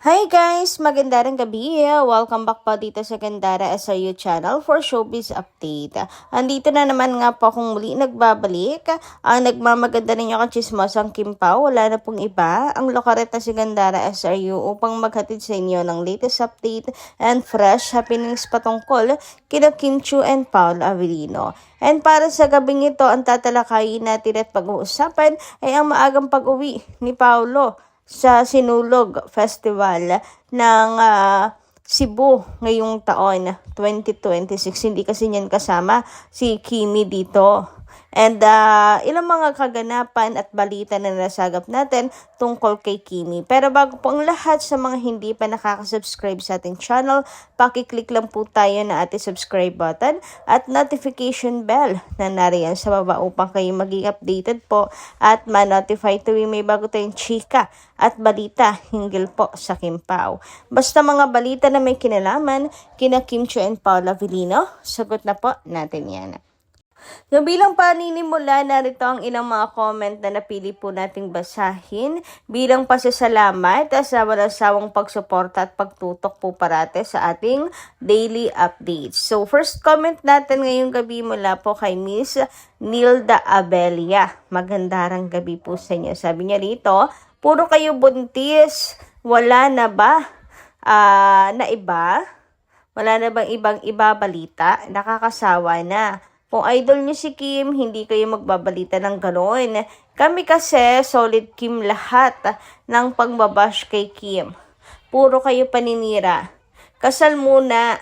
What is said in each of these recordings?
Hi guys! Magandang gabi! Welcome back po dito sa Gandara SRU channel for Showbiz Update. Andito na naman nga po akong muli nagbabalik. Ang nagmamaganda ninyo kang chismosang Kim Pao, wala na pong iba. Ang lokaret na si Gandara SRU upang maghatid sa inyo ng latest update and fresh happenings patungkol kina Kim Chiu and Paolo Avellino. And para sa gabing ito, ang tatalakayin natin at pag-uusapan ay ang maagang pag-uwi ni Paolo sa Sinulog Festival ng Cebu ngayong taon 2026. Hindi kasi niyan kasama si Kimi dito. And ilang mga kaganapan at balita na nasagap natin tungkol kay Kimi. Pero bago po ang lahat, sa mga hindi pa nakaka-subscribe sa ating channel, pakiclick lang po tayo na ating subscribe button at notification bell na nariyan sa baba upang kayo maging updated po at ma-notify tuwing may bago tayong chika at balita hinggil po sa Kim Pao. Basta mga balita na may kinalaman kina Kim Chiu and Paolo Avellino, sagot na po natin yan. So bilang paninimula, narito ang ilang mga comment na napili po nating basahin bilang pasasalamat sa walang sawang pagsuporta at pagtutok po parate sa ating daily updates. So first comment natin ngayong gabi mula po kay Miss Nilda Abelia. Magandang gabi po sa inyo. Sabi niya rito, puro kayo buntis, wala na ba na iba? Wala na bang ibang ibabalita? Nakakasawa na. Kung idol niyo si Kim, hindi kayo magbabalita ng gano'n. Kami kasi, solid Kim lahat ng pagbabash kay Kim. Puro kayo paninira. Kasal muna.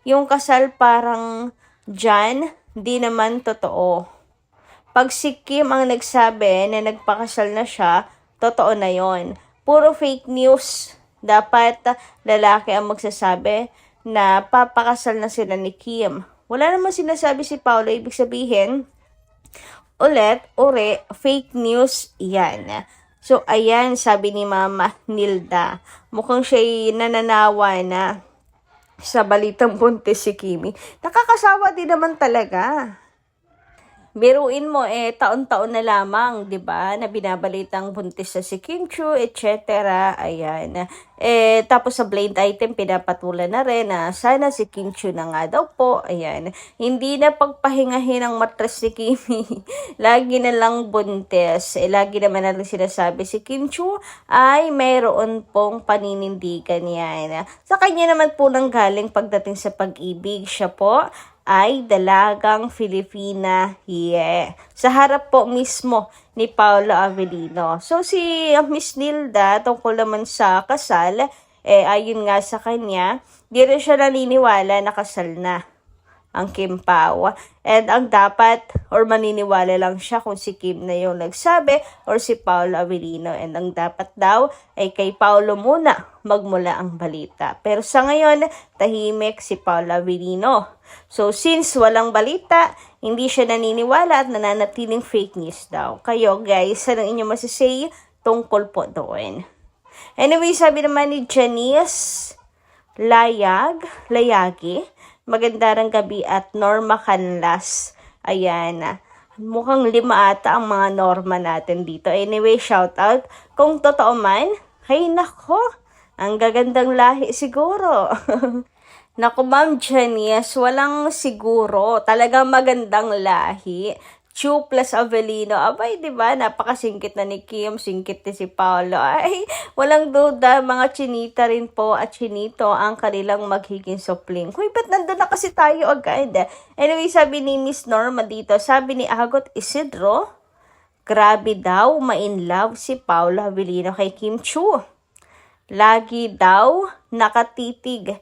Yung kasal parang dyan, di naman totoo. Pag si Kim ang nagsabi na nagpakasal na siya, totoo na yon. Puro fake news. Dapat lalaki ang magsasabi na papakasal na sila ni Kim. Wala naman sinasabi si Paolo, ibig sabihin, fake news yan. So, ayan, sabi ni Mama Nilda. Mukhang siya'y nananawa na sa balitang buntis si Kimi. Nakakasawa din naman talaga. Biruin mo, taon-taon na lamang, 'di ba? Na binabalitang buntis sa si Kim Chiu, etc. Ayan. Tapos sa blind item, pinapatulan na rin na sana si Kim Chiu na nga daw po. Ayan. Hindi na pagpahingahin ang matres si Kimi. Lagi na lang buntis. Lagi naman natin sinasabi si Kim Chiu ay mayroon pong paninindigan yan. Sa kanya naman po nang galing pagdating sa pag-ibig. Siya po ay dalagang Filipina, sa harap po mismo ni Paolo Avellino. So si Miss Nilda, tungkol naman sa kasal, ayon nga sa kanya, di rin siya naniniwala na kasal na ang Kim Pao. And ang dapat, or maniniwala lang siya kung si Kim na yung nagsabi or si Paolo Avellino. And ang dapat daw ay kay Paolo muna magmula ang balita. Pero sa ngayon, tahimik si Paolo Avellino. So since walang balita, hindi siya naniniwala at nananatiling fake news daw. Kayo guys, anong inyo masasay tungkol po doon? Anyway, sabi naman ni Janice Layagi, magandang gabi at Norma Canlas. Ayan, mukhang 5 ata ang mga Norma natin dito. Anyway, shout out. Kung totoo man, hay nako, ang gagandang lahi siguro. Naku Ma'am Janice, walang siguro. Talagang magandang lahi. Chiu plus Avellino. Abay, di ba? Napakasingkit na ni Kim, singkit ni si Paolo. Ay, walang duda, mga chinita rin po at chinito ang kanilang magiging supling. Huy, ba't nandun na kasi tayo agad? Anyway, sabi ni Miss Norma dito, sabi ni Agot Isidro, grabe daw, ma-in love si Paolo Avellino kay Kim Chiu. Lagi daw nakatitig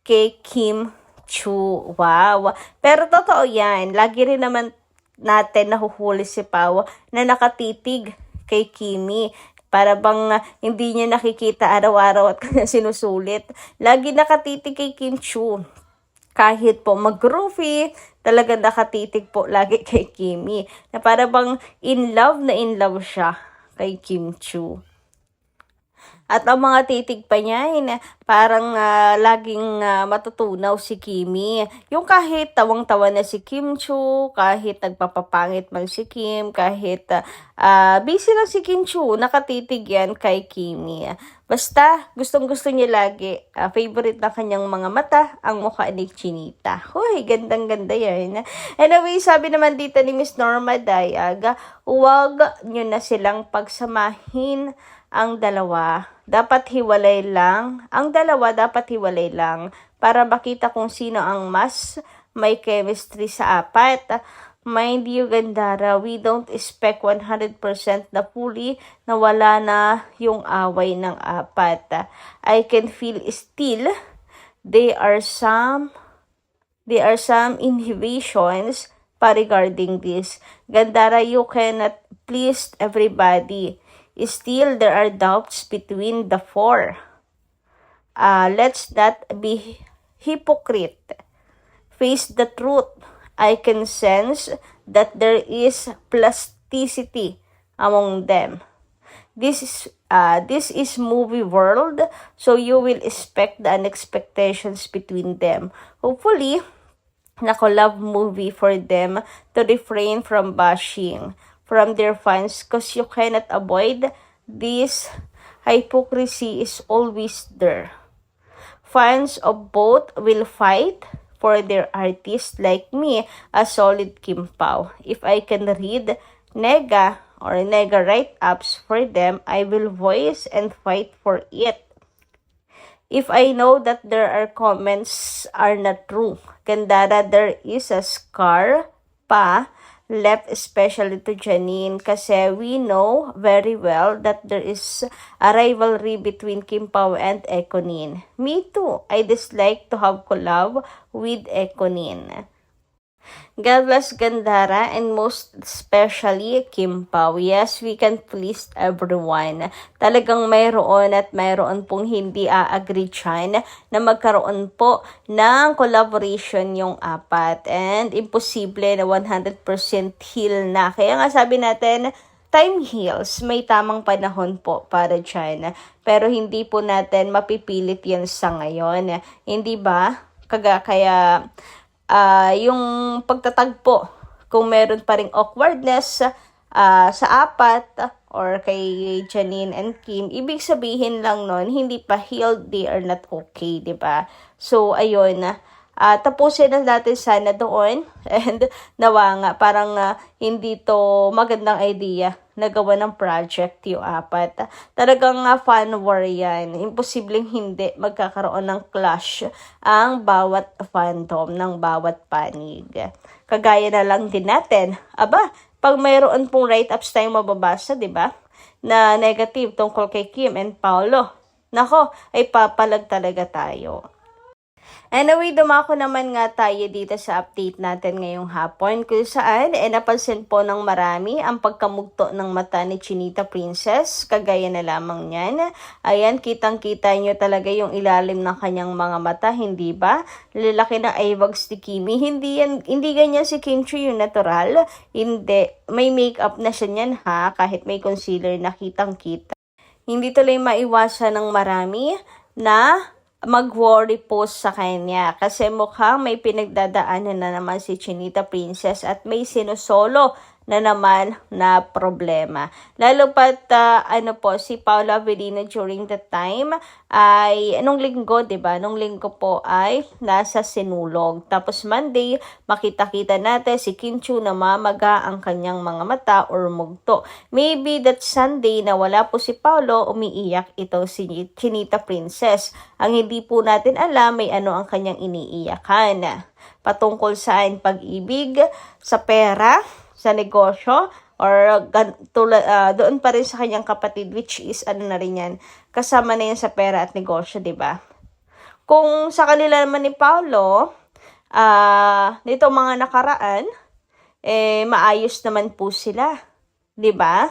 kay Kim Chiu. Wow. Pero totoo yan. Lagi rin naman natin nahuhuli si Pao na nakatitig kay Kimi. Para bang hindi niya nakikita araw-araw at sinusulit. Lagi nakatitig kay Kim Chiu. Kahit po mag-groovy, talaga nakatitig po lagi kay Kimi. Na para bang in love na in love siya kay Kim Chiu. At ang mga titig pa niya, parang laging matutunaw si Kimi. Yung kahit tawang-tawa na si Kim Chu, kahit nagpapapangit man si Kim, kahit busy lang si Kim Chu, nakatitig yan kay Kimi. Basta, gustong-gusto niya lagi. Favorite na kanyang mga mata, ang mukha ni Chinita. Hoy, gandang-ganda yan. Anyway, sabi naman dito ni Miss Norma Dayag, huwag nyo na silang pagsamahin ang dalawa. Dapat hiwalay lang. Ang dalawa dapat hiwalay lang para makita kung sino ang mas may chemistry sa apat. Mind you, Gandara, we don't expect 100% na fully na wala na yung away ng apat. I can feel still there are some inhibitions pa regarding this. Gandara, you cannot please everybody. Still, there are doubts between the four. Let's not be hypocrite. Face the truth. I can sense that there is plasticity among them. This is movie world, so you will expect the unexpectations between them. Hopefully, nako-love movie for them to refrain from bashing from their fans because you cannot avoid this hypocrisy is always there. Fans of both will fight for their artists like me, a solid Kim Pao. If I can read nega write-ups for them, I will voice and fight for it. If I know that there are comments are not true, Gandara, there is a scar pa left especially to Janine kasi we know very well that there is a rivalry between Kim Pao and Ekonin. Me too. I dislike to have collab with Ekonin. God bless Gandara and most especially Kim Pao. Yes, we can please everyone. Talagang mayroon at mayroon pong hindi a-agree dyan na magkaroon po ng collaboration yung apat. And imposible na 100% heal na. Kaya nga sabi natin, time heals, may tamang panahon po para dyan. Pero hindi po natin mapipilit yan sa ngayon. Hindi ba? Kaya yung pagtatagpo, kung meron pa ring awkwardness sa apat or kay Janine and Kim, ibig sabihin lang nun, hindi pa healed, they are not okay, di ba? So, ayun, tapusin na natin sana doon and nawa nga, parang hindi to magandang idea na gawa ng project yung apat. Talagang fan war yan. Imposibleng hindi magkakaroon ng clash ang bawat fandom ng bawat panig. Kagaya na lang din natin, pag mayroon pong write-ups tayong mababasa, di ba? Na negative tungkol kay Kim and Paolo. Nako, ay papalag talaga tayo. Anyway, dumako naman nga tayo dito sa update natin ngayong hapon kung saan napansin po ng marami ang pagkamugto ng mata ni Chinita Princess. Kagaya na lamang niyan. Ayan, kitang-kita nyo talaga yung ilalim ng kanyang mga mata, hindi ba? Lalaki na eyebags ni Kimi. Hindi ganyan si Kim Chu yung natural. Hindi. May makeup na siya niyan ha, kahit may concealer na kitang-kita. Hindi tuloy maiwasan ng marami na mag-worry post sa kanya kasi mukhang may pinagdadaanan na naman si Chinita Princess at may sinusolo na naman na problema. Lalo pat si Paula Avellino during the time ay nung linggo, 'di ba? Nung linggo po ay nasa sinulog. Tapos Monday, makita-kita natin si Kim Chu na mamaga ang kanyang mga mata or mugto. Maybe that Sunday na wala po si Paolo, umiiyak ito si Chinita Princess. Ang hindi po natin alam may ano ang kanyang iniiyakan. Patungkol sa pag-ibig, sa pera, sa negosyo, or doon pa rin sa kanyang kapatid, which is na rin yan, kasama na yan sa pera at negosyo, di ba? Kung sa kanila naman ni Paolo, nito mga nakaraan, maayos naman po sila, di ba?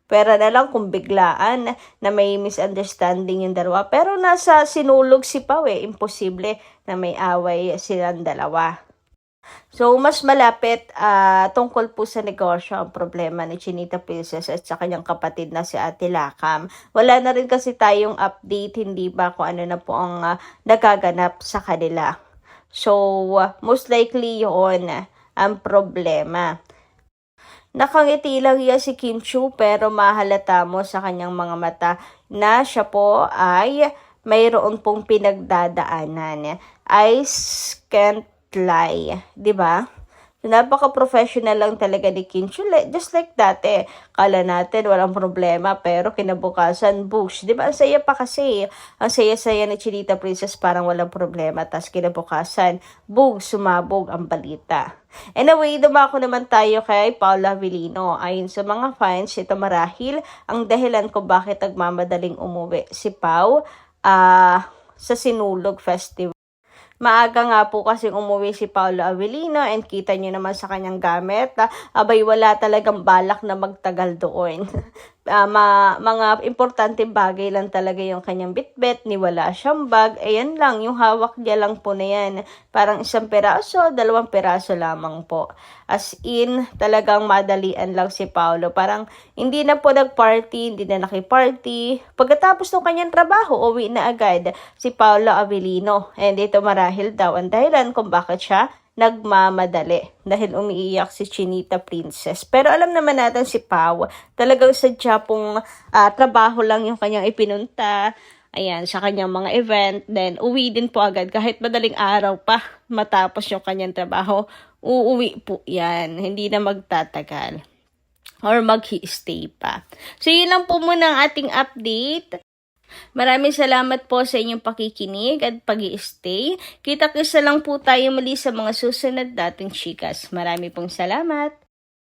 Pera na lang kung biglaan na may misunderstanding yung dalawa. Pero nasa sinulog si Pao imposible na may away silang dalawa. So, mas malapit tungkol po sa negosyo ang problema ni Chinita Princess at sa kanyang kapatid na si Ate Lakam. Wala na rin kasi tayong update, hindi ba, kung ano na po ang nagaganap sa kanila. So, most likely yun ang problema. Nakangiti lang yan si Kim Chiu pero mahalata mo sa kanyang mga mata na siya po ay mayroon pong pinagdadaanan. I can't lie, 'di ba? So, napaka-professional lang talaga ni Kim Chiu. Just like dati, kala natin walang problema pero kinabukasan, boosh. 'Di ba? Ang saya pa kasi. Ang saya-saya ni Chinita Princess parang walang problema. Tapos kinabukasan, boom, sumabog ang balita. Anyway, dumako naman tayo kay Paula Avellino. Ayon sa mga fans, ito marahil ang dahilan kung bakit nagmamadaling umuwi si Pau sa Sinulog Festival. Maaga nga po kasi umuwi si Paolo Avellino and kita nyo naman sa kanyang gamit. Abay, wala talagang balak na magtagal doon. Mga importanteng bagay lang talaga yung kanyang bitbit, ni wala siyang bag. Ayan lang, yung hawak niya lang po na yan. Parang 1 peraso, 2 peraso lamang po. As in, talagang madalian lang si Paolo. Parang hindi na po nag-party, hindi na nakiparty. Pagkatapos ng kanyang trabaho, uwi na agad si Paolo Avellino. And ito marahil daw ang dahilan kung bakit siya nagmamadali dahil umiiyak si Chinita Princess. Pero alam naman natin si Pau, talagang sadya pong trabaho lang yung kanyang ipinunta. Ayan, sa kanyang mga event. Then, uwi din po agad kahit madaling araw pa matapos yung kanyang trabaho. Uuwi po yan. Hindi na magtatagal or mag-stay pa. So, yun lang po muna ang ating update. Maraming salamat po sa inyong pakikinig at pag-i-stay. Kita-kisa lang po tayo muli sa mga susunod dating chikas. Marami pong salamat.